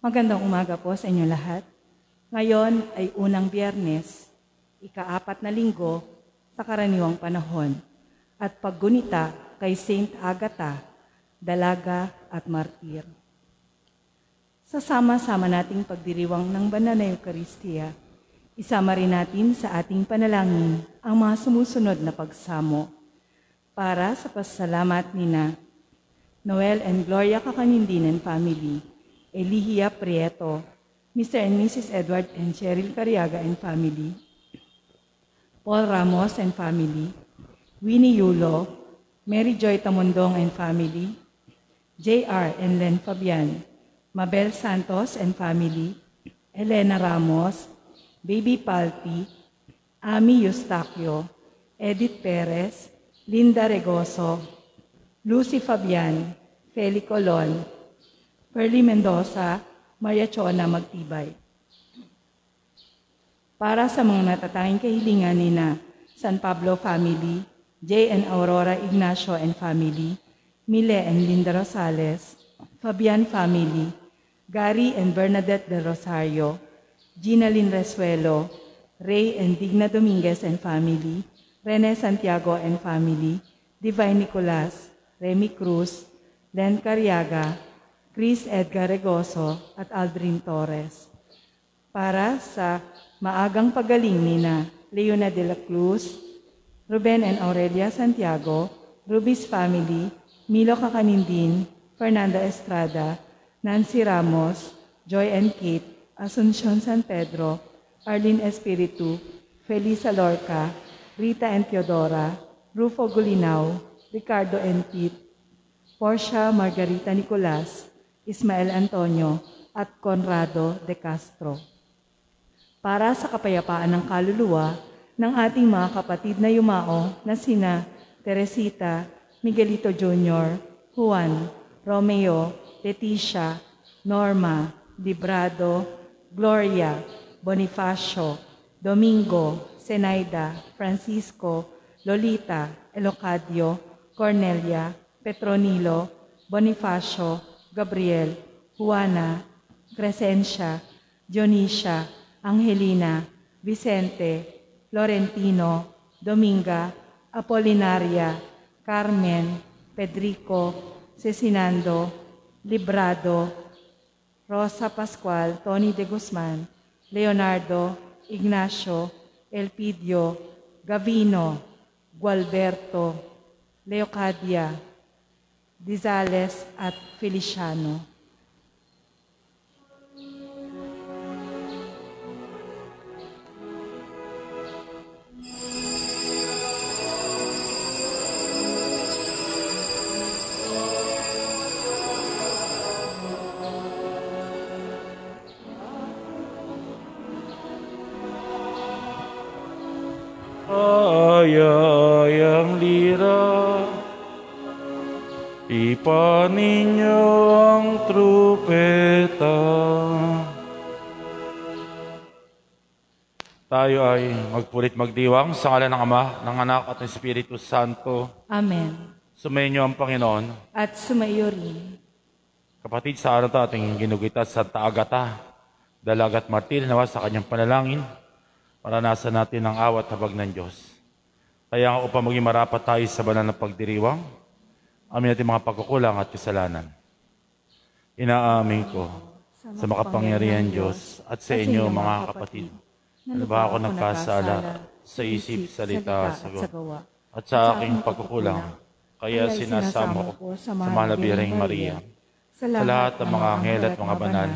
Magandang umaga po sa inyo lahat. Ngayon ay unang Biyernes, ika-4 na linggo sa karaniwang panahon at paggunita kay Saint Agatha, dalaga at martir. Sa sama-sama nating pagdiriwang ng banal na Eucharistia, isama rin natin sa ating panalangin ang mga sumusunod na pagsamo para sa pasasalamat nina Noel and Gloria Kakanindin and family, Elihia Prieto, Mr. and Mrs. Edward and Cheryl Cariaga and family, Paul Ramos and family, Winnie Yulo, Mary Joy Tamundong and family, J.R. and Len Fabian, Mabel Santos and family, Elena Ramos, Baby Palpi, Ami Eustaquio, Edith Perez, Linda Regoso, Lucy Fabian, Feli Colon, Perly Mendoza, Maria Chona Magtibay. Para sa mga natatanging kahilingan ni na San Pablo family, J. and Aurora Ignacio and family, Mile and Linda Rosales, Fabian family, Gary and Bernadette del Rosario, Gina Lynn Resuelo, Ray and Digna Dominguez and family, Rene Santiago and family, Divine Nicolas, Remy Cruz, Len Cariaga, Chris Edgar Regoso at Aldrin Torres. Para sa maagang pagaling nina Leona de la Cruz, Ruben and Aurelia Santiago, Rubis family, Milo Kakanindin, Fernanda Estrada, Nancy Ramos, Joy and Kate, Asuncion San Pedro, Arlene Espiritu, Felisa Lorca, Rita and Teodora, Rufo Gulinaw, Ricardo and Pete, Portia Margarita Nicolas, Ismael Antonio at Conrado de Castro. Para sa kapayapaan ng kaluluwa ng ating mga kapatid na yumao na sina Teresita, Miguelito Jr., Juan, Romeo, Leticia, Norma, Librado, Gloria, Bonifacio, Domingo, Zenaida, Francisco, Lolita, Elocadio, Cornelia, Petronilo, Bonifacio, Gabriel, Juana, Crescencia, Dionisia, Angelina, Vicente, Florentino, Dominga, Apolinaria, Carmen, Pedrico, Cecinando, Librado, Rosa Pascual, Tony de Guzman, Leonardo, Ignacio, Elpidio, Gavino, Gualberto, Leocadia, Dizales at Feliciano. Ay ang lira, ipaninyo ang trupeta. Tayo ay magpurit magdiwang sa ngalan ng Ama, ng Anak at ng Espiritu Santo. Amen. Sumainyo ang Panginoon. At sumaiyo rin. Kapatid, sa araw ito ating ginugita sa Santa Agatha, dalaga at martir, nawa sa kanyang panalangin, maranasan natin ang awat habag ng Diyos. Kaya nga upang maging marapat tayo sa banal na pagdiriwang, amin natin mga pagkukulang at kasalanan. Inaamin ko sa makapangyarihan Diyos at sa inyo mga kapatid, na ba ako nagkasala sa isip, salita, gawa, at sa aking pagkukulang, kaya sinasama ko sa Malabiring Maria, sa lahat ng mga anghel at mga banal,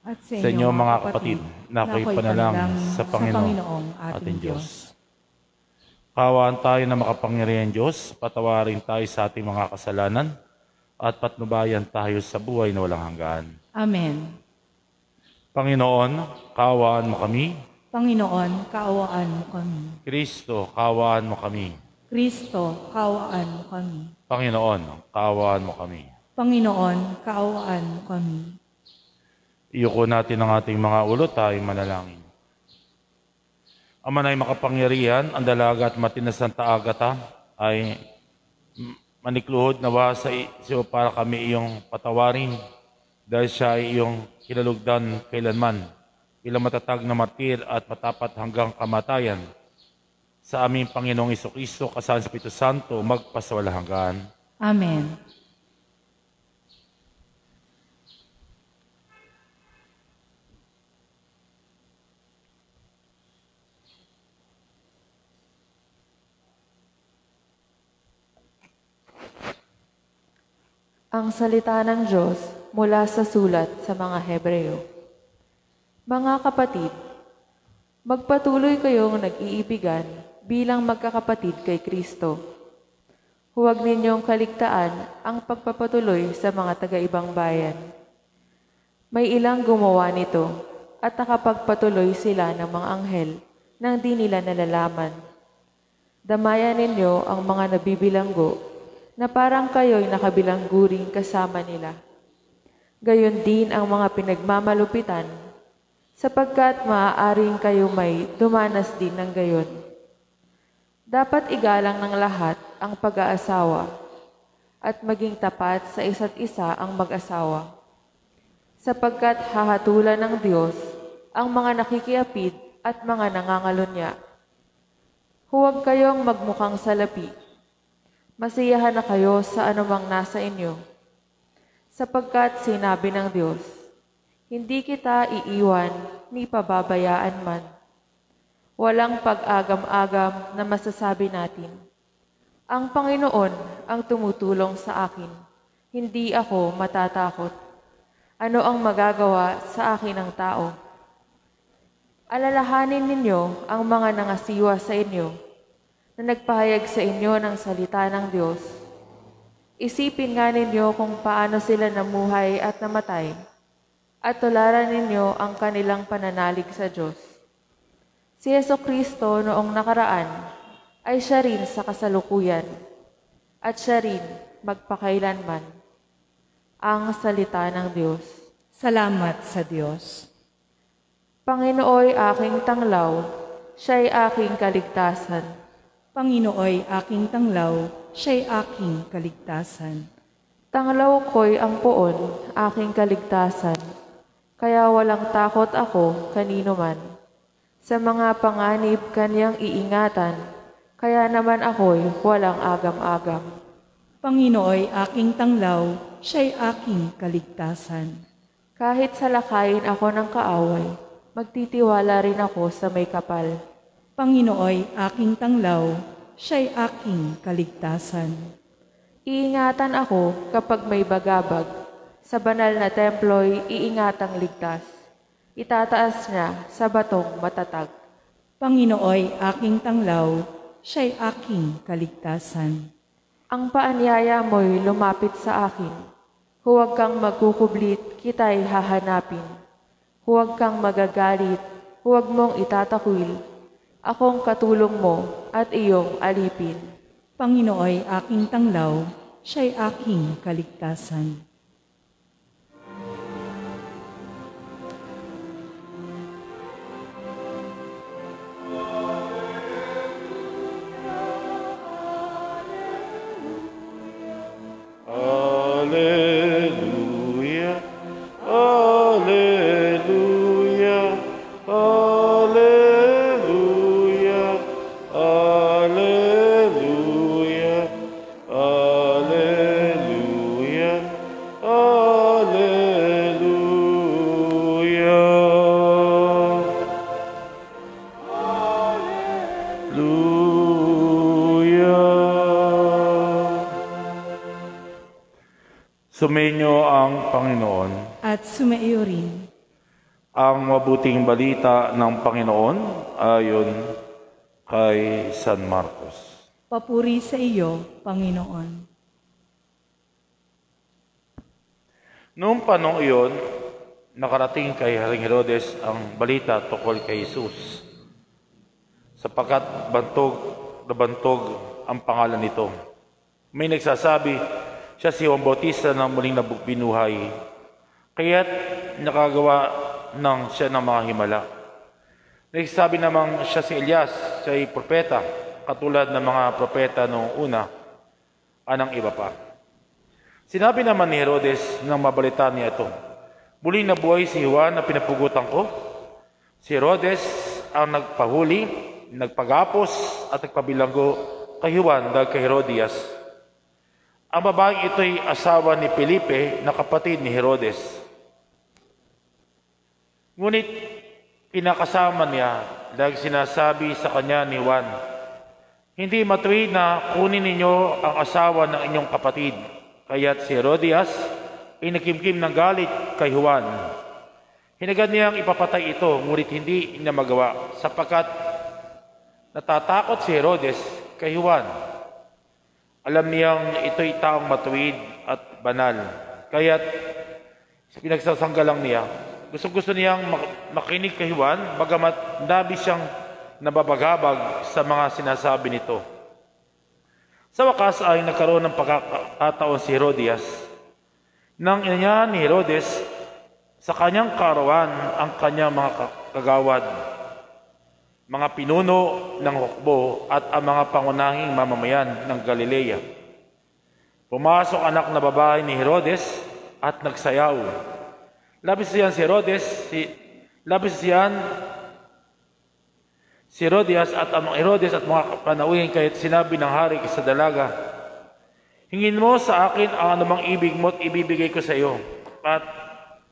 at sa inyo mga kapatid, na ako'y panalangin sa Panginoong ating Diyos. Kawaan tayo na makapangyarihan Diyos, patawarin tayo sa ating mga kasalanan, at patnubayan tayo sa buhay na walang hanggan. Amen. Panginoon, kaawaan mo kami. Panginoon, kaawaan mo kami. Kristo, kaawaan mo kami. Kristo, kaawaan mo kami. Panginoon, kaawaan mo kami. Panginoon, kaawaan mo kami. Iyuko natin ang ating mga ulo, tayo manalangin. Ama na'y makapangyarihan, ang dalaga at matin na Santa Agatha ay manikluhod nawa sa iyo para kami iyong patawarin dahil siya ay iyong kinalugdan kailanman, bilang matatag na martir at matapat hanggang kamatayan, sa aming Panginoong Jesucristo, kasama sa Espiritu Santo, magpasawalang hanggan. Amen. Ang salita ng Diyos mula sa sulat sa mga Hebreo. Mga kapatid, magpatuloy kayong nag-iibigan bilang magkakapatid kay Kristo. Huwag ninyong kaligtaan ang pagpapatuloy sa mga taga-ibang bayan. May ilang gumawa nito at nakapagpatuloy sila ng mga anghel nang di nila nalalaman. Damayan ninyo ang mga nabibilanggo na parang kayo'y nakabilangguring kasama nila. Gayon din ang mga pinagmamalupitan, sapagkat maaaring kayo may dumanas din ng gayon. Dapat igalang ng lahat ang pag-aasawa at maging tapat sa isa't isa ang mag-asawa, sapagkat hahatulan ng Diyos ang mga nakikiapid at mga nangangalunya. Huwag kayong magmukhang salapi. Masiyahan na kayo sa anumang nasa inyo, sapagkat sinabi ng Diyos, hindi kita iiwan ni pababayaan man. Walang pag-agam-agam na masasabi natin, ang Panginoon ang tumutulong sa akin, hindi ako matatakot. Ano ang magagawa sa akin ng tao? Alalahanin ninyo ang mga nangasiwa sa inyo, na nagpahayag sa inyo ng salita ng Diyos. Isipin nga ninyo kung paano sila namuhay at namatay, at tularan ninyo ang kanilang pananalig sa Diyos. Si Jesucristo noong nakaraan ay siya rin sa kasalukuyan, at siya rin magpakailanman. Ang salita ng Diyos. Salamat sa Diyos. Panginooy aking tanglaw, siya'y aking kaligtasan. Panginooy aking tanglaw, siya'y aking kaligtasan. Tanglaw ko'y ang poon, aking kaligtasan, kaya walang takot ako kanino man. Sa mga panganib kanyang iingatan, kaya naman ako'y walang agam-agam. Panginooy aking tanglaw, siya'y aking kaligtasan. Kahit salakayin ako ng kaaway, magtitiwala rin ako sa may kapal. Panginooy aking tanglaw, siya'y aking kaligtasan. Iingatan ako kapag may bagabag. Sa banal na templo'y iingatang ligtas. Itataas niya sa batong matatag. Panginooy aking tanglaw, siya'y aking kaligtasan. Ang paanyaya mo'y lumapit sa akin. Huwag kang magkukublit, kita'y hahanapin. Huwag kang magagalit, huwag mong itatakwil. Akong katulong mo at iyong alipin. Panginooy aking tanglaw, siya'y aking kaligtasan. Alleluia, alleluia, alleluia, alleluia, alleluia, alleluia. Sumainyo ang Panginoon. At sumaiyo rin. Ang mabuting balita ng Panginoon ayon kay San Marcos. Papuri sa iyo, Panginoon. Noong panahon iyon, nakarating kay Haring Herodes ang balita tungkol kay Jesus, sapagkat bantog na bantog ang pangalan nito. May nagsasabi, siya si Juan Bautista na muling binuhay, kaya't nakagawa siya ng mga himala. Nagsasabi namang siya si Elias, siya ay propeta, katulad ng mga propeta noong una, anang iba pa. Sinabi naman ni Herodes nang mabalita niya ito, Muling nabuhay si Juan na pinapugutan ko. Si Herodes ang nagpahuli, nagpagapos at nagpabilanggo kay Juan dahil kay Herodias. Ang babaeng ito'y asawa ni Felipe na kapatid ni Herodes. Ngunit pinakasama niya dahil sinasabi sa kanya ni Juan, "Hindi matuwid na kunin ninyo ang asawa ng inyong kapatid." Kaya't si Herodias ay nakimkim ng galit kay Juan. Hinagad niyang ipapatay ito, ngunit hindi niya magawa sapagkat natatakot si Herodes kay Juan. Alam niyang ito'y taong matuwid at banal. Kaya't pinagsasanggalang niya. Gusto niyang makinig kay Juan, bagamat labis siyang nababagabag sa mga sinasabi nito. Sa wakas ay nagkaroon ng pagkakataon si Herodias. Nang ina niya ni Herodes, sa kanyang karawan ang kanyang mga kagawad, mga pinuno ng hukbo at ang mga pangunahing mamamayan ng Galilea. Pumasok anak na babae ni Herodes at nagsayaw. Labis siyan si Herodias at ang Herodes at mga panauhin, kaya't sinabi ng hari sa dalaga, "Hingin mo sa akin ang anumang ibig mo at ibibigay ko sa iyo." At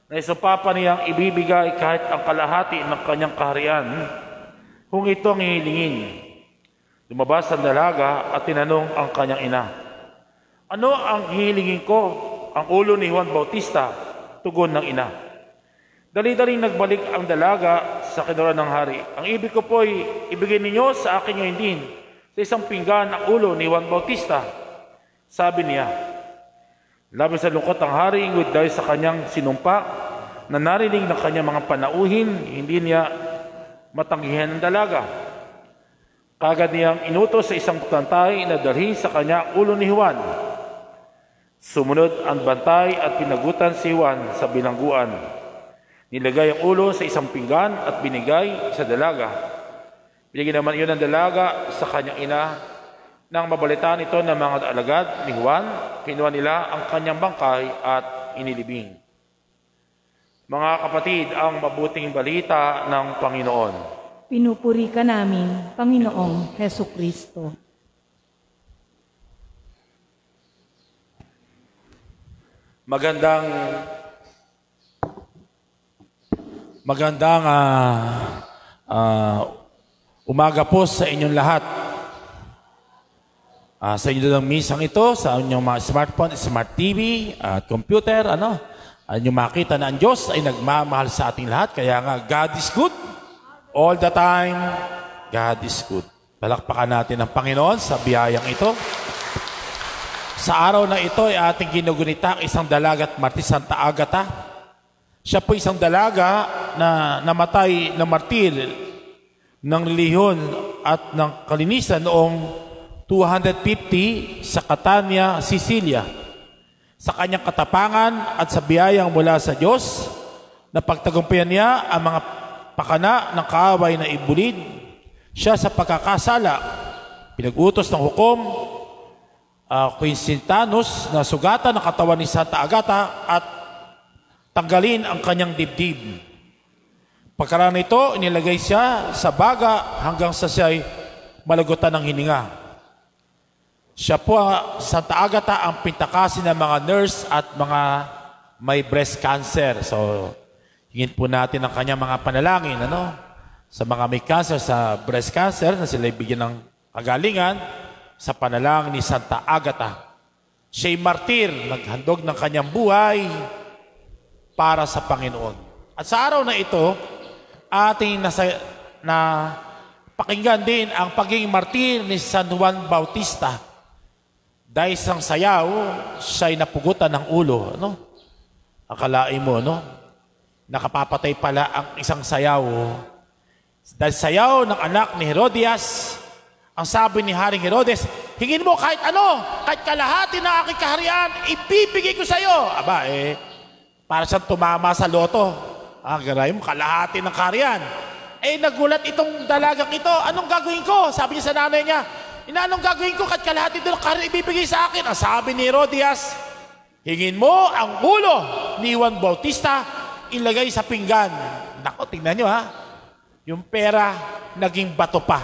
naisumpa pa niyang ibibigay kahit ang kalahati ng kanyang kaharian kung ito ang hihilingin. Lumabas ang dalaga at tinanong ang kanyang ina, "Ano ang hihilingin ko?" "Ang ulo ni Juan Bautista," tugon ng ina. Dali-daling nagbalik ang dalaga sa kinuran ng hari. "Ang ibig ko po'y ibigay ninyo sa akin ngayon din, sa isang pinggan ang ulo ni Juan Bautista," sabi niya. Labis sa lungkot ang hari dahil sa kanyang sinumpa na narinig ng kanyang mga panauhin, hindi niya matanggihan ng dalaga. Kagad niyang inutos sa isang bantay na dalhin sa kanya ulo ni Juan. Sumunod ang bantay at pinagutan si Juan sa bilangguan. Nilagay ang ulo sa isang pinggan at binigay sa dalaga. Binigyan naman iyon ng dalaga sa kanyang ina. Nang mabalitaan ito ng mga alagad ni Juan, kinuha nila ang kanyang bangkay at inilibing. Mga kapatid, ang mabuting balita ng Panginoon. Pinupuri ka namin, Panginoong Hesus Kristo. Magandang umaga po sa inyong lahat. Sa inyo ng misang ito, sa inyong mga smartphone, smart TV, at computer, inyong makita na ang Diyos ay nagmamahal sa ating lahat. Kaya nga, God is good. All the time, God is good. Palakpakan natin ang Panginoon sa biyayang ito. Sa araw na ito ay ating ginugunita ang isang dalagat martir, Santa Agata. Siya po isang dalaga na namatay na martir ng relihiyon at ng kalinisan noong 250 sa Catania, Sicilia. Sa kanyang katapangan at sa biyayang mula sa Diyos, napagtagumpayan niya ang mga pakana ng kaaway na ibulid. Siya sa pagkakasala, pinag-utos ng hukom, Quincintanus, na sugatan ang katawan ni Santa Agata at tanggalin ang kanyang dibdib. Pagkaraan nito, inilagay siya sa baga hanggang sa siya'y malagutan ng hininga. Siya po, Santa Agata, ang pintakasin ng mga nurse at mga may breast cancer. So, hingin po natin ang kanyang mga panalangin, sa mga may cancer, sa breast cancer, na sila bigyan ng kagalingan sa panalangin ni Santa Agata. Siya'y martir, naghandog ng kanyang buhay para sa Panginoon. At sa araw na ito, ating pakinggan din ang pagiging martir ni San Juan Bautista. Dahil isang sayaw, siya'y napugutan ng ulo. Akalain mo, nakapapatay pala ang isang sayaw. Dahil sayaw ng anak ni Herodias, ang sabi ni Haring Herodes, "Hingin mo kahit kahit kalahati ng aking kaharian, ibibigay ko sa iyo." Aba, para siyang tumama sa loto. Garay mo, kalahati ng kaharian. Nagulat itong dalagang ito, "Anong gagawin ko?" Sabi niya sa nanay niya, "Anong gagawin ko kahit kalahati ng kaharian ibibigay sa akin?" Ang sabi ni Herodias, "Hingin mo ang ulo ni Juan Bautista ilagay sa pinggan. Nako, tingnan nyo ha. Yung pera, naging bato pa.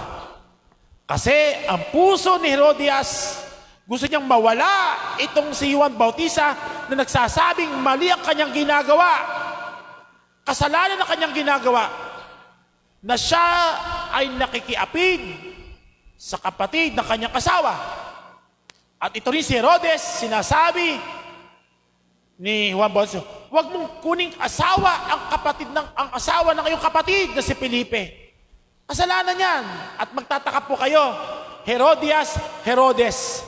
Kasi ang puso ni Herodias, gusto niyang mawala itong si Juan Bautista na nagsasabing mali ang kanyang ginagawa. Kasalanan na kanyang ginagawa. Na siya ay nakikiapid sa kapatid ng kanyang asawa. At ito rin si Herodes, sinasabi ni Juan Bautista, huwag mong kuning asawa ang asawa ng iyong kapatid na si Felipe. Kasalanan yan. At magtataka po kayo, Herodias, Herodes.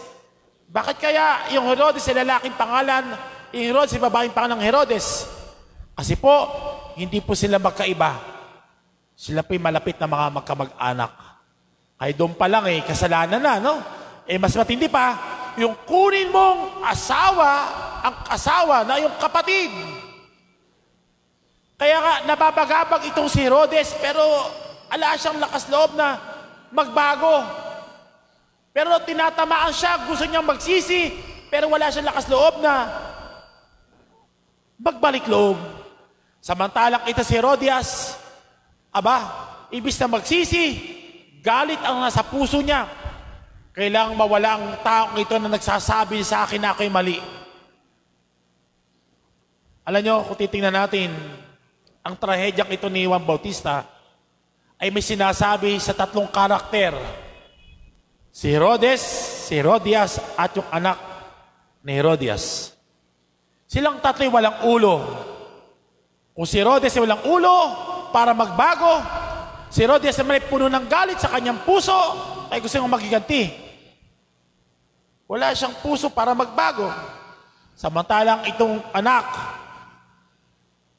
Bakit kaya yung Herodes ay lalaking pangalan, yung Herodes ay babaeng pangalan ng Herodes? Kasi po, hindi po sila magkaiba. Sila po'y malapit na mga magkamag-anak. Kaya doon pa lang kasalanan na, no? Mas matindi pa, yung kunin mong asawa, ang asawa na yung kapatid. Kaya nga, nababagabag itong si Herodes, pero ala siyang lakas loob na magbago. Pero tinatamaan siya, gusto niyang magsisi, pero wala siyang lakas loob na magbalik loob. Samantalang ito si Herodias, ibis na magsisi, galit ang nasa puso niya. Kailangang mawala ang taong ito na nagsasabi sa akin na ako'y mali. Alam nyo, kung titingnan natin, ang trahedyang ito ni Juan Bautista ay may sinasabi sa tatlong karakter. Si Herodes, si Herodias, at yung anak ni Herodias. Silang tatlo'y walang ulo. Kung si Herodes ay walang ulo para magbago, si Herodias naman ay puno ng galit sa kanyang puso, ay gusto niyang magiganti. Wala siyang puso para magbago. Samantalang itong anak,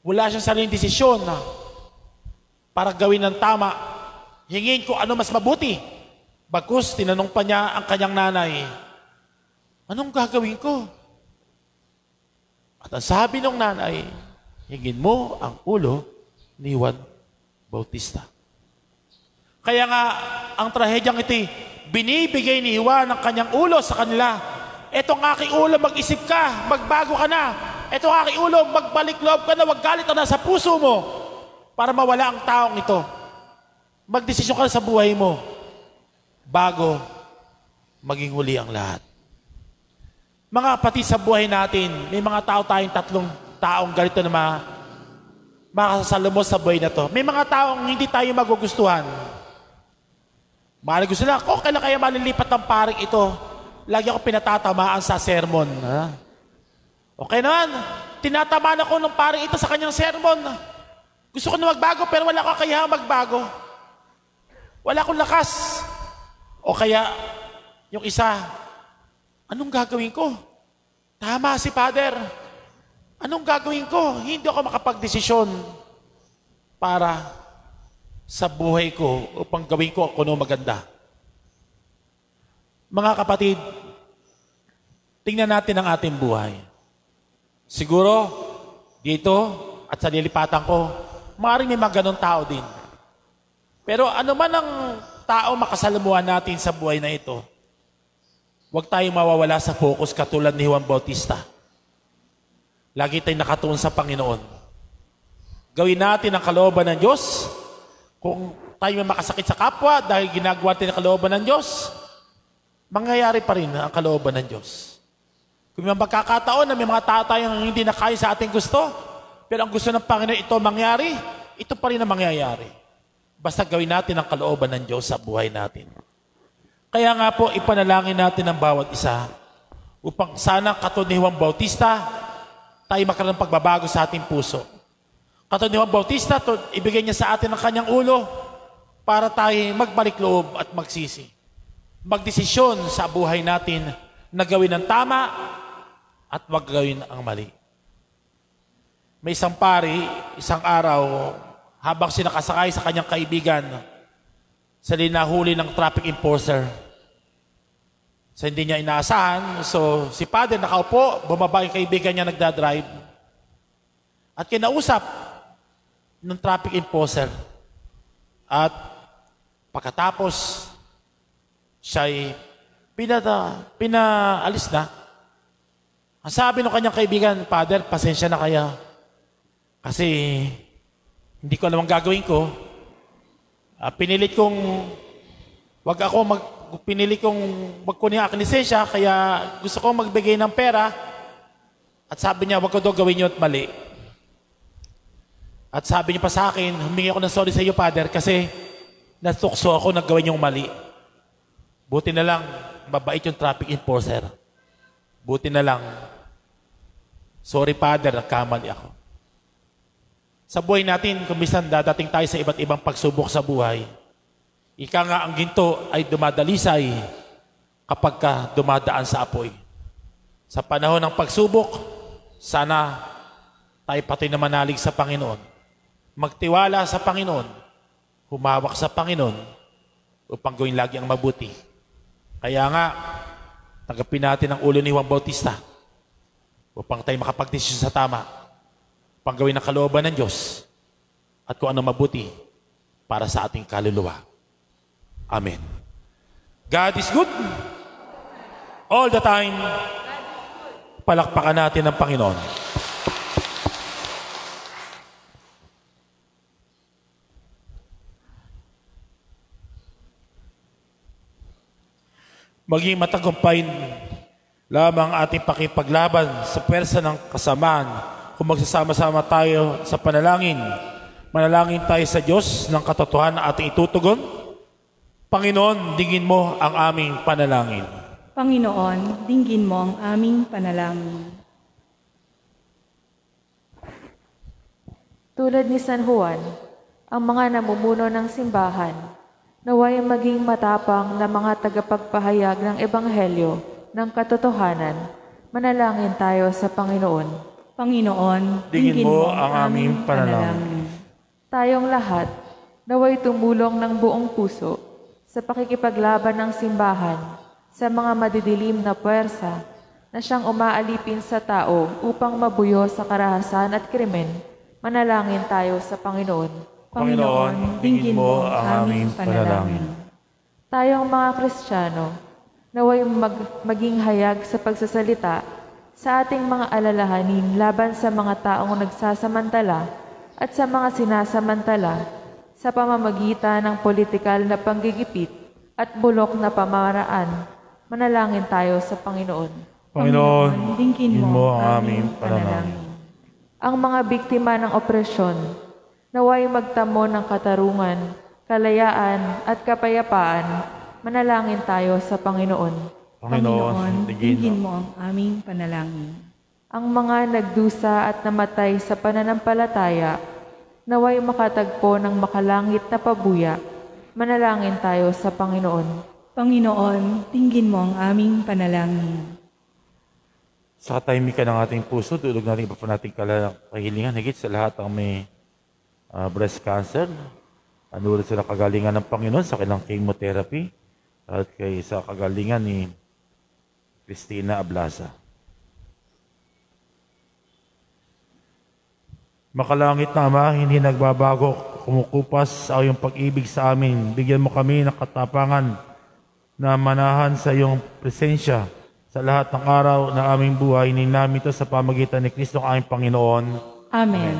wala siyang sariling desisyon para gawin ng tama. Hingin ko ano mas mabuti. Bagkus, tinanong pa niya ang kanyang nanay, anong gagawin ko? At ang sabi ng nanay, hingin mo ang ulo ni Juan Bautista. Kaya nga, ang trahedyang ito, binibigay ni Juan ang kanyang ulo sa kanila. Etong aking ulo, mag-isip ka, magbago ka na. Etong aking ulo, magbalik loob ka na, wag galit na sa puso mo para mawala ang taong ito. Magdesisyon ka sa buhay mo bago maging huli ang lahat. Mga kapatid, sa buhay natin, may mga tayong tatlong taong ganito na makakasalumos sa buhay na to. May mga taong hindi tayo magugustuhan. Mahal gusto na, kailan kaya malilipat ng paring ito? Lagi ako pinatatamaan sa sermon. Ha? Okay naman, tinatamaan ako ng paring ito sa kanyang sermon. Gusto ko na magbago pero wala akong kaya magbago. Wala akong lakas. O kaya, yung isa, anong gagawin ko? Tama si Father. Anong gagawin ko? Hindi ako makapagdesisyon para sa buhay ko upang gawin ko kung ano maganda. Mga kapatid, tingnan natin ang ating buhay. Siguro, dito at sa nilipatan ko, maaaring may mga ganong tao din. Pero ano man ang tao makasalamuhan natin sa buhay na ito, huwag tayong mawawala sa focus katulad ni Juan Bautista. Lagi tayong nakatuon sa Panginoon. Gawin natin ang kalooban ng Diyos. Kung tayo may makasakit sa kapwa dahil ginagawa natin ang kalooban ng Diyos, mangyayari pa rin ang kalooban ng Diyos. Kung may magkakataon na may mga tao tayong hindi nakaya sa ating gusto, pero ang gusto ng Panginoon ito mangyari, ito pa rin ang mangyayari. Basta gawin natin ang kalooban ng Diyos sa buhay natin. Kaya nga po, ipanalangin natin ang bawat isa upang sana katulad ni Juan Bautista, tayo magkaroon ng pagbabago sa ating puso. Katulad ni Juan Bautista, ibigay niya sa atin ang kanyang ulo para tayo magbalik loob at magsisi. Magdesisyon sa buhay natin na gawin ang tama at wag gawin ang mali. May isang pari, isang araw, habang sinakasakay sa kanyang kaibigan, sa linahuli ng traffic enforcer. So hindi niya inaasahan, so si Father nakaupo, bumaba yung kaibigan niya nagdadrive. At kinausap ng traffic enforcer. At pagkatapos, siya'y pinaalis na. Ang sabi ng kanyang kaibigan, Father, pasensya na kaya. Kasi hindi ko alam ang gagawin ko. Pinilit kong magkunin ang aking lisensya, kaya gusto kong magbigay ng pera. At sabi niya, wag ko daw gawin yun at mali. At sabi niya pa sa akin, humingi ako ng sorry sa iyo, Father, kasi natukso ako na gawin yung mali. Buti na lang, mabait yung traffic enforcer. Buti na lang, sorry, Father, nagkamali ako. Sa buhay natin, kung minsan dadating tayo sa iba't ibang pagsubok sa buhay, ika nga ang ginto ay dumadalisay kapag ka dumadaan sa apoy. Sa panahon ng pagsubok, sana tayo pati na manalig sa Panginoon. Magtiwala sa Panginoon, humawak sa Panginoon upang gawin lagi ang mabuti. Kaya nga, tanggapin natin ang ulo ni Juan Bautista upang tayo makapagdesisyon sa tama, upang gawin ang kalooban ng Diyos at kung ano mabuti para sa ating kaluluwa. Amen. God is good all the time. Palakpakan natin ang Panginoon. Maging matagumpay lamang ating pakipaglaban sa pwersa ng kasamaan kung magsasama-sama tayo sa panalangin. Manalangin tayo sa Diyos ng katotohanan na ating itutugon. Panginoon, dinggin mo ang aming panalangin. Panginoon, dinggin mo ang aming panalangin. Tulad ni San Juan, ang mga namumuno ng simbahan, naway maging matapang na mga tagapagpahayag ng Ebanghelyo ng katotohanan. Manalangin tayo sa Panginoon. Panginoon, Dinggin mo ang aming panalangin. Tayong lahat, naway tumulong ng buong puso sa pakikipaglaban ng simbahan sa mga madidilim na puwersa na siyang umaalipin sa tao upang mabuyo sa karahasan at krimen. Manalangin tayo sa Panginoon. Panginoon, dinggin mo ang aming panalangin. Tayong mga Kristiyano, naway maging hayag sa pagsasalita sa ating mga alalahanin laban sa mga taong nagsasamantala at sa mga sinasamantala sa pamamagitan ng politikal na panggigipit at bulok na pamamaraan. Manalangin tayo sa Panginoon. Panginoon, dinggin mo ang aming panalangin. Ang mga biktima ng opresyon, naway magtamo ng katarungan, kalayaan at kapayapaan. Manalangin tayo sa Panginoon. Panginoon, dinggin mo ang aming panalangin. Ang mga nagdusa at namatay sa pananampalataya, naway makatagpo ng makalangit na pabuya. Manalangin tayo sa Panginoon. Panginoon, dinggin mo ang aming panalangin. Sa katahimikan ng ating puso, tulog natin iba pa nating kahilingan. Higit sa lahat ang may breast cancer. Anulad sila kagalingan ng Panginoon sa kanilang chemotherapy at kay sa kagalingan ni Cristina Ablasa. Makalangit na Ama, hindi nagbabago, kumukupas sa iyong pag-ibig sa amin. Bigyan mo kami ng katapangan na manahan sa iyong presensya sa lahat ng araw na aming buhay. Ninamin ito sa pamagitan ni Kristo ang aming Panginoon. Amen.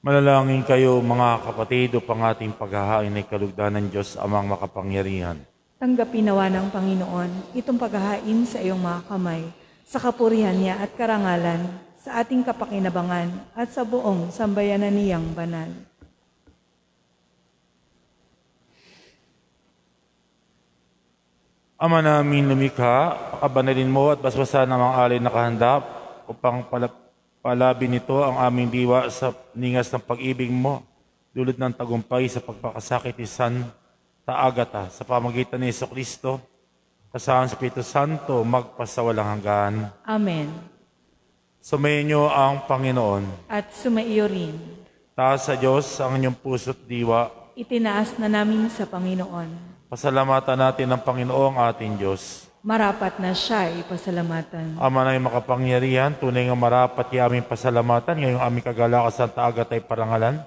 Manalangin kayo mga kapatid upang ating paghahain ay kalugdan ng Diyos amang makapangyarihan. Tanggapin nawa ng Panginoon itong paghahain sa iyong mga kamay, sa kapurihan niya at karangalan, sa ating kapakinabangan at sa buong sambayanan niyang banal. Ama namin lumikha, pakabanalin mo at basbasan ng mga alay na kahanda upang palabin nito ang aming diwa sa ningas ng pag-ibig mo, dulot ng tagumpay sa pagpakasakit ni Santa Agata sa pamagitan ni Jesucristo, kasama ng Espiritu Santo, magpasawalang hanggan. Amen. Sumayin ang Panginoon. At sumaiyo rin. Taas sa Diyos ang inyong puso't diwa. Itinaas na namin sa Panginoon. Pasalamatan natin ang Panginoong ating Diyos. Marapat na siya ipasalamatan. Ama na makapangyarihan, tunay nga marapat yung aming pasalamatan, ngayong aming kagalakan sa Santa Agata ay parangalan.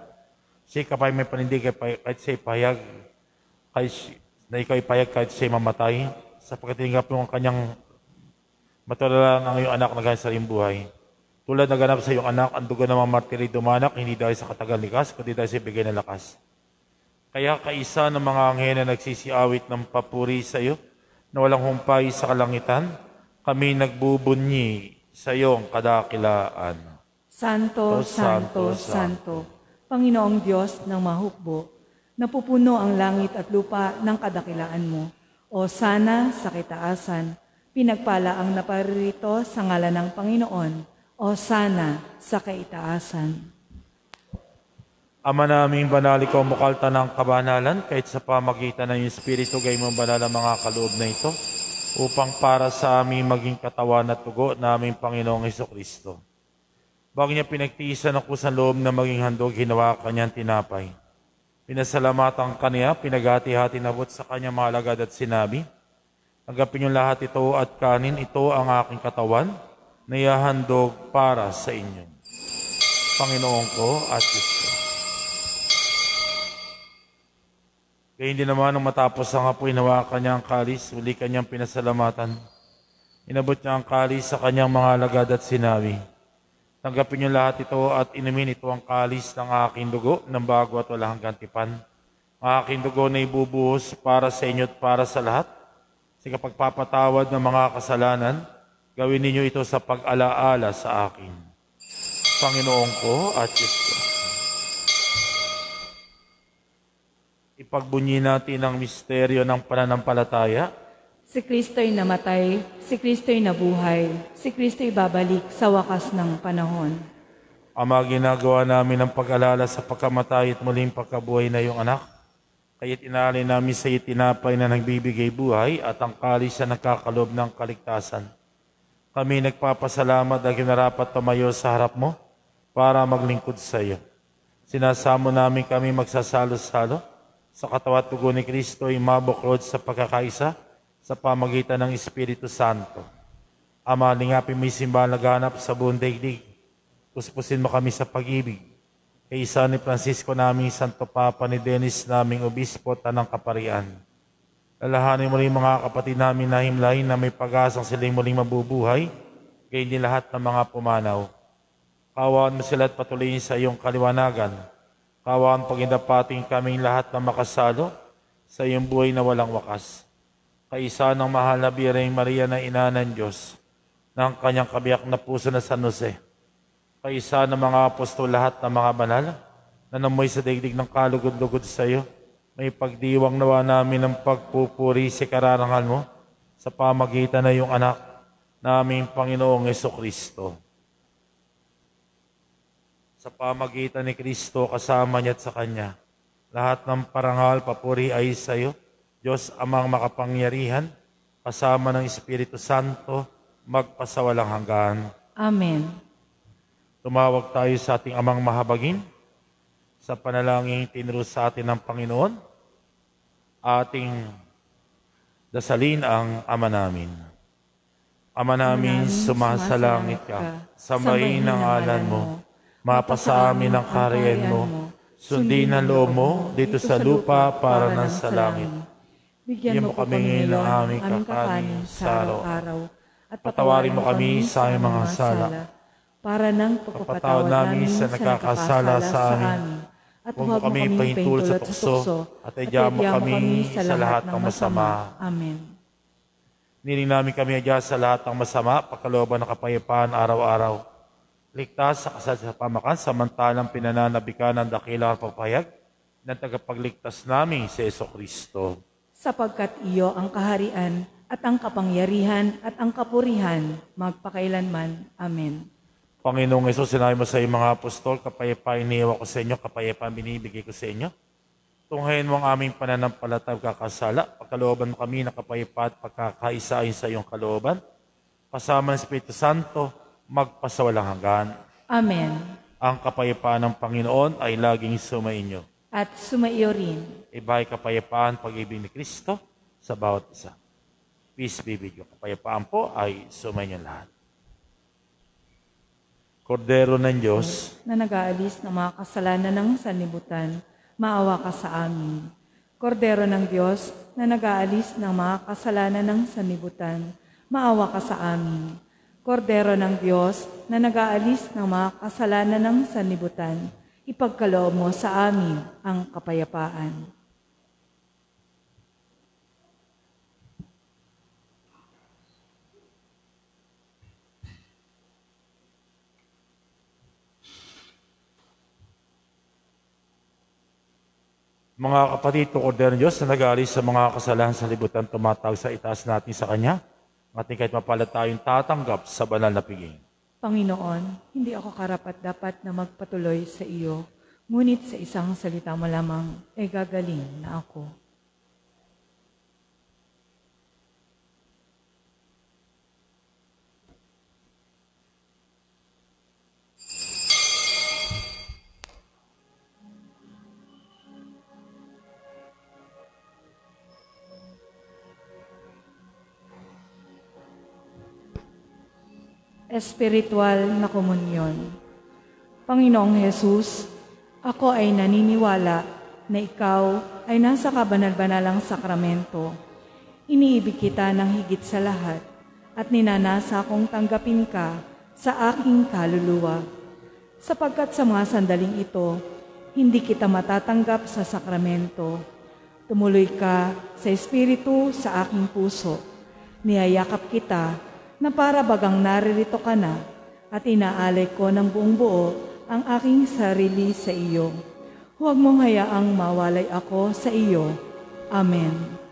Siya kapay may panindig kahit siya ipahayag, na ikaw ipahayag kahit siya mamatay, sapagkat tinggap mo ang kanyang matulala ng iyong anak na ganyan sa iyong buhay. Tulad na ganap sa iyong anak, ang dugo ng mga martiri dumanak, hindi dahil sa katagal likas, kundi dahil sa ibigay ng lakas. Kaya kaisa ng mga anghel na nagsisiawit ng papuri sa iyo, na walang humpay sa kalangitan, kami nagbubunyi sa iyong kadakilaan. Santo, Santo, Santo, Panginoong Diyos ng mahukbo, napupuno ang langit at lupa ng kadakilaan mo. O sana sa kitaasan, pinagpala ang naparirito sa ngalan ng Panginoon. O sana sa kaitaasan. Ama naming banal, ikaw mukalta ng kabanalan, kahit sa pamagitan ng iyong Espiritu, gay mong banal ang mga kaloob na ito, upang para sa aming maging katawan at tugo na aming Panginoong Jesucristo. Bago niya pinagtiisan ang kusang loob na maging handog, ginawa kanyang tinapay. Pinasalamatan kaniya, pinagati-hati nabot sa kanyang mga alagad at sinabi, "Tanggapin niyo lahat ito at kanin, ito ang aking katawan, na ihahandog para sa inyo. Panginoon ko at Diyos ko." Kaya hindi naman nung matapos ang apoy, hinawakan niya ang kalis, uli kanyang pinasalamatan. Inabot niya ang kalis sa kanyang mga alagad at sinabi, "Tanggapin niyo lahat ito at inumin, ito ang kalis ng aking dugo ng bago at walang hanggang tipan. Ang aking dugo na ibubuhos para sa inyo at para sa lahat. Sa kapagpapatawad ng mga kasalanan, gawin ninyo ito sa pag-alaala sa akin. Panginoon ko at Diyos ko." Ipagbunyi natin ang misteryo ng pananampalataya. Si Kristo'y namatay, si Kristo'y nabuhay, si Kristo'y babalik sa wakas ng panahon. Ama, ginagawa namin ang pag-alala sa pagkamatay at muling pagkabuhay na iyong anak. Kaya't inaalay namin sa iyo tinapay na nagbibigay buhay at ang kalis na nagkakalob ng kaligtasan. Kami nagpapasalamat dahil narapat tumayo sa harap mo para maglingkod sa iyo. Sinasamo namin kami magsasalo-salo sa katawan at dugo ni Kristo ay mabuklod sa pagkakaisa sa pamagitan ng Espiritu Santo. Ama, lingapin mo yung simbahan laganap sa buong daigdig. Puspusin mo kami sa pag-ibig. Kay isa ni Francisco naming Santo Papa, ni Dennis naming Obispo at ng Kaparian. Lalahanin mo rin mga kapatid namin na himlahin na may pag-asang sila'y muling mabubuhay, kaya hindi lahat ng mga pumanaw. Kawaan mo sila at patuloyin sa iyong kaliwanagan. Kawaan pagindapating kaming lahat na makasalo sa iyong buhay na walang wakas. Kaisa ng mahal na Birheng Maria na ina ng Diyos, ng kanyang kabiyak na puso na San Jose. Kaisa ng mga apostol, lahat ng mga banal na namoy sa daigdig ng kalugod-lugod sa iyo, may pagdiwang nawa namin ng pagpupuri sa kararangal mo sa pamagitan na iyong anak naming Panginoong Jesucristo. Sa pamagitan ni Kristo, kasama niya at sa Kanya, lahat ng parangal, papuri ay sa iyo, Diyos Amang makapangyarihan, kasama ng Espiritu Santo, magpasawalang hanggan. Amen. Tumawag tayo sa ating Amang mahabagin, sa panalangin tinuro sa atin ng Panginoon, ating dasalin ang Ama namin. Ama namin, sumasalangit ka, sambahin ang ngalan mo, mapasa amin ang kaharian mo, sundin ang loob mo dito sa lupa para ng sa langit. Bigyan mo kami ngayon ng aming kakanin sa araw-araw, at patawarin mo kami sa aming mga sala, para ng pagpapatawad namin sa nakakasala sa amin. At Huwag mo kami pahintulot sa tukso, at idya mo kami sa lahat ng masama. Amen. Niling namin kami adya sa lahat ng masama, pagkalooban ng kapayapaan araw-araw. Ligtas sa kasal sa pamakan, samantalang pinananabikan ng dakilang papayag ng tagapagligtas namin si Jesucristo. Sapagkat iyo ang kaharian at ang kapangyarihan at ang kapurihan magpakailanman. Amen. Panginoong Yesus, sinabi mo sa iyong mga apostol, kapayapaan iniiwan ko sa inyo, kapayapaan binibigay ko sa inyo. Tunghayin mo ang aming pananampalataya at kakasala, pagkalooban mo kami ng kapayapaan at pagkakaisain sa iyong kalooban. Kasama ng Espiritu Santo, magpasawalang hanggan. Amen. Ang kapayapaan ng Panginoon ay laging sumainyo. At sumaiyo rin. Iba'y kapayapaan pag-ibig ni Kristo sa bawat isa. Peace be with you. Kapayapaan po ay sumainyo lahat. Kordero ng Diyos, Na nag-aalis ng mga kasalanan ng sanlibutan, maawa ka sa amin. Kordero ng Diyos, na nag-aalis ng mga kasalanan ng sanlibutan, maawa ka sa amin. Kordero ng Diyos, na nag-aalis ng mga kasalanan ng sanlibutan, ipagkaloob mo sa amin ang kapayapaan. mga kapatid, Kordero ng Diyos na nag-aalis sa mga kasalanan sa libutan, tumatawag sa itaas natin sa Kanya, ating kahit mapala tayong tatanggap sa banal na piging. Panginoon, hindi ako karapat-dapat na magpatuloy sa iyo, ngunit sa isang salita mo lamang ay gagaling na ako. Espiritual na komunyon. Panginoong Hesus, ako ay naniniwala na ikaw ay nasa kabanal-banalang sakramento. Iniibig kita ng higit sa lahat at ninanasa kong tanggapin ka sa aking kaluluwa. Sapagkat sa mga sandaling ito, hindi kita matatanggap sa sakramento. Tumuloy ka sa Espiritu sa aking puso. Niyayakap kita na para bagang naririto ka na at inaalay ko ng buong buo ang aking sarili sa iyo. Huwag mong hayaang mawalay ako sa iyo. Amen.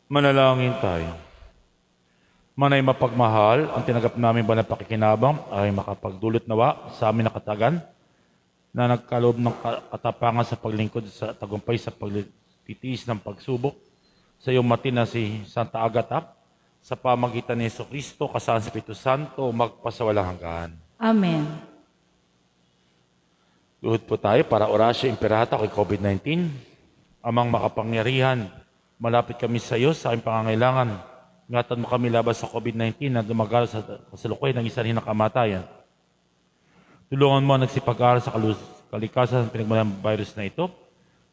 Manalangin tayo. Manay mapagmahal, ang tinanggap namin banal pakikinabang ay makapagdulot nawa sa amin na katagan na nagkaloob ng katapangan sa paglingkod sa tagumpay sa pagtitiis ng pagsubok sa iyong mati na si Santa Agata, sa pamagitan ni Jesucristo, kasama ng Espiritu Santo, magpasawalang hanggan. Amen. Luhod po tayo para orasyo imperata kay COVID-19. Amang makapangyarihan, malapit kami sa iyo sa aming pangangailangan. Ingatan mo kami laban sa COVID-19 na dumagalo sa kasalukuyan ng isang kamatayan. Tulungan mo ang nagsipag-aaral sa kalikasan ng pinagmulan ng virus na ito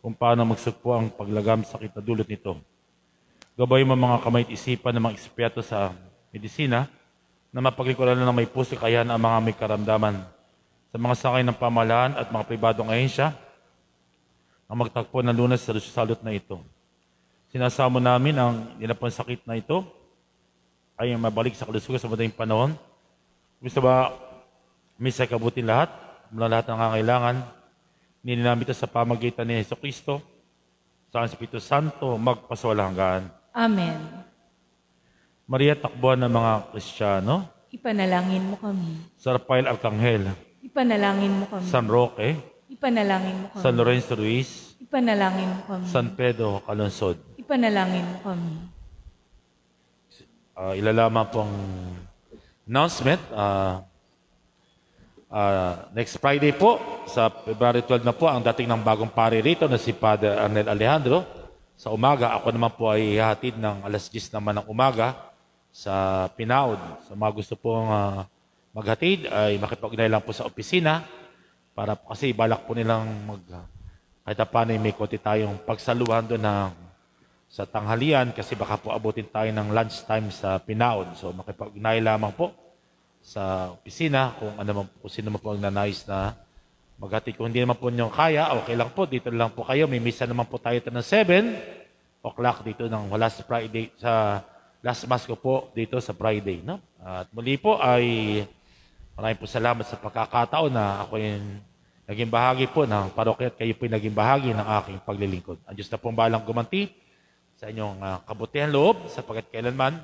kung paano magsugpo ang paglagam sa sakit na dulot nito. Gabay mo mga kamay at isipan ng mga eksperto sa medisina na mapaglikuran ng may puso kaya ang mga may karamdaman sa mga sakay ng pamahalaan at mga pribadong ahensya ang magtagpo ng lunas sa salot na ito. Sinasamo namin ang nilapang sakit na ito ay mabalik sa kalusugan sa madaling panahon. Gusto ba misay kabutin lahat, mula lahat ng kangailangan, nilinamit sa pamagitan ni Jesucristo, sa Espiritu Santo, magpasawalang hanggan. Amen. Maria, takbuhan ng mga Kristiyano, Ipanalangin mo kami. San Rafael Arcangel, Ipanalangin mo kami. San Roque, Ipanalangin mo kami. San Lorenzo Ruiz, Ipanalangin mo kami. San Pedro Calonsod. Ipanalangin mo kami. Ilalaman pong announcement. Next Friday po, sa February 12 na po, ang dating ng bagong pari rito na si Father Arnel Alejandro. Sa umaga, ako naman po ay ihatid ng alas 10 naman ng umaga sa Pinaud. Sa mga gusto pong maghatid, ay makipag-ugnay lang po sa opisina para po, kasi balak po nilang kahit paano may konti tayong pagsaluhan doon sa tanghalian kasi baka po abutin tayo ng lunchtime sa Pinaud. So makipag-ugnay lamang po sa opisina kung sino man po ang nanais na maghatid. Kung hindi naman po nyo kaya, okay lang po, dito lang po kayo. May misa naman po tayo ng 7 o'clock dito ng last Friday, sa last mass ko po dito sa Friday. No? At muli po ay maraming po salamat sa pagkakataon na ako yung naging bahagi po ng parokya at kayo po yung naging bahagi ng aking paglilingkod. Ang Diyos na pong balang gumanti sa inyong kabutihan loob sapagkat kailanman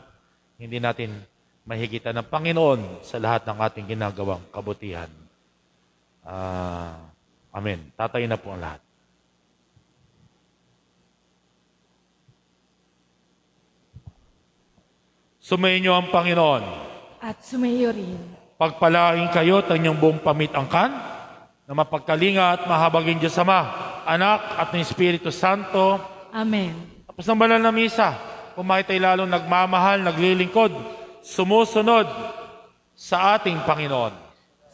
hindi natin mahigitan ng Panginoon sa lahat ng ating ginagawang kabutihan. Amen. Tatayin na po ang lahat. Sumayin niyo ang Panginoon. At sumayo rin. Pagpalain kayo at inyong buong pamit-angkan na mapagkalinga at mahabagin Diyos Ama, Anak at ng Espiritu Santo. Amen. Tapos ng banal na misa, kumain tayo lalong nagmamahal, naglilingkod, sumusunod sa ating Panginoon.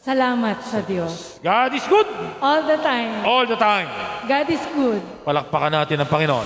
Salamat sa Diyos. God is good All the time. all the time. God is good. Palakpakan natin ang Panginoon.